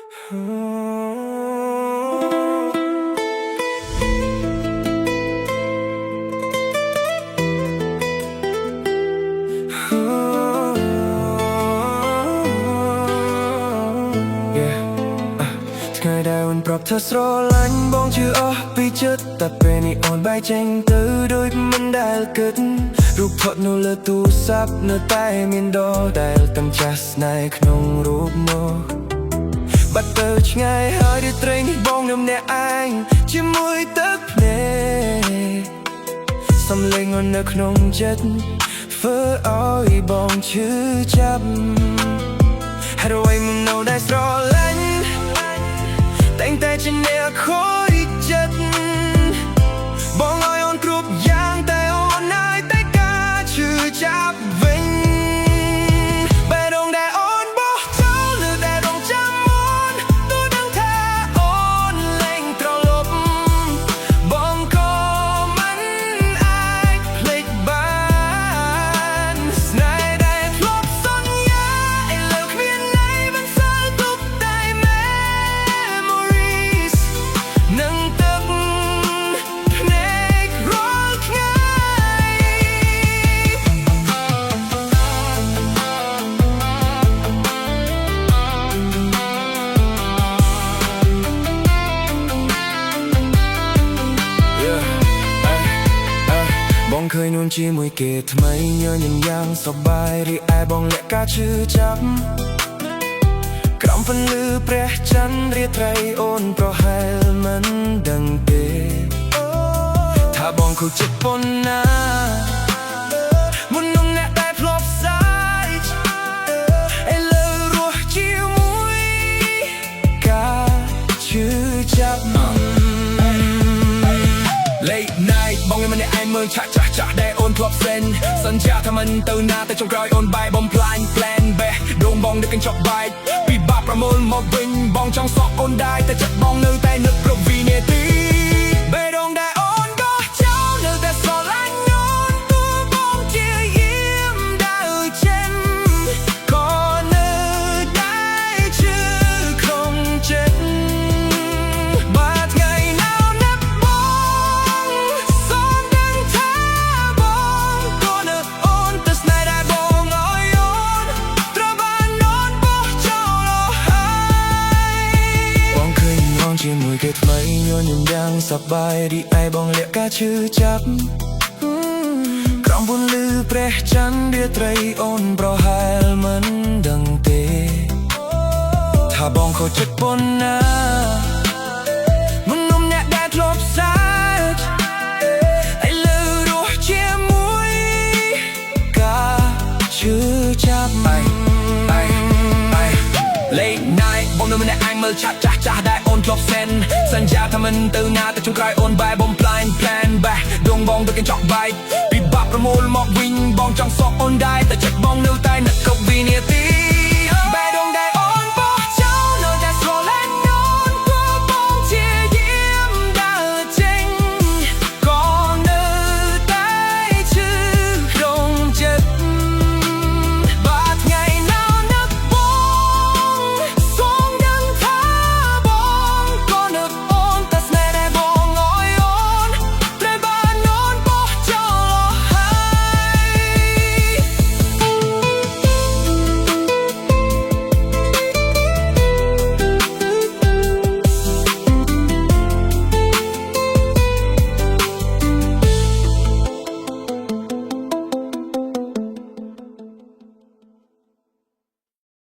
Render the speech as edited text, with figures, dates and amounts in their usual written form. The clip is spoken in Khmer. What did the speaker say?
ថ្ងៃដែលអូនប្រាប់เธอស្រឡាញ់បងជឿអស់ពីចិត្តតែពេលនេះអូនបែកចេញទៅដូចមិនដែលគិតរូបថតនៅលើទូរស័ព្ទនៅតែមានដដែលតាមចាស់ស្នេហ៍ក្នុងរូបនោះបាត់ទៅឆ្ងាយហើយរាត្រីនេះបងនៅម្នាក់ឯងជាមួយទឹកភ្នែកសំឡេងអូននៅក្នុងចិត្តធ្វើឲ្យបងឈឺចាប់ហើយអ្វីមិននៅដែលស្រឡាញ់តែងតែជាអ្នកខូចចិត្តបងឲ្យអូនគ្រប់យ៉ាងតែអូនឲ្យតែការឈឺចាប់វិញបែរដងដែលអូនបោះចោលឬដែលរងចាំអូនទោះដឹងថាអូនលែងត្រឡប់បងក៏មិនអាចភ្លេចបានស្នេហ៍ដែលធ្លាប់សន្យាឥឡូវគ្មានន័យបន្សល់ទុកតែនឹងទឹកភ្នែករាល់ថ្ងៃបងឃើញនួនជាមួយគេថ្មីញញឹមយ៉ាងសប្បាយរីឯបងលាក់ការឈឺចាប់ក្រោមពន្លឺព្រះច័ន្ទរាត្រីអូនប្រហែលមិនដឹងទេថាបងខូចចិត្តប៉ុណ្ណាមុននំអ្នកដែលធ្លាប់សាយឥឡូវរស់ជាមួយការឈឺចាប់ Late night បងមិនឯងមើលឆាក់ចាស់ដែលអូនធ្លាប់សេនសន្យាថាមិនទៅណាតែចុងក្រោយអូនបែកបំផ្លាញ plan បេះដូងបងនឹកកញ្ចក់បែកពីបាក់ប្រមូលមកវិញបងចង់សក់អូនដែរតែចិត្តបងនៅតែនឹកគ្រប់វិនាទីបេះដូងដែលអូនបោះចោលនៅតែស្រឡាញ់អូនទោះបងជាយាមដើរចេញក៏នៅតែឈឺក្នុងចិត្តបាត់ថ្ងៃណាស់ណាស់បងសូមដឹងថាបងក៏នៅអូនតែស្នេហ៍ដែលបងឲ្យអូនត្រូវបានអូនបោះចោលហើយបងឃើញបងជាមួយគេថ្មីញញឹមយ៉ាងសប្បាយរីឯបងលាក់ការឈឺចាប់ក្រោមពន្លឺព្រះច័ន្ទរាត្រីអូនប្រហែលមិនដឹងទេថាបងខូចចិត្តប៉ុណ្ណាមុននំអ្នកដែលធ្លាប់សាយឥឡូវរស់ជាមួយការឈឺចាប់Late night បងនៅម្នាក់ឯងមើលឆាក់ចាស់ដែលអូនធ្លាប់សេនសន្យាថាមិនទៅណាតែចុងក្រោយអូនបែបបំផ្លាញ plan បេះដូងបងដូចកញ្ចក់បែកពីបាក់ប្រមូលមកវិញបងចង់សក់អូនដែរតែចិត្តបងនៅតែនឹកគ្រប់វិនាទី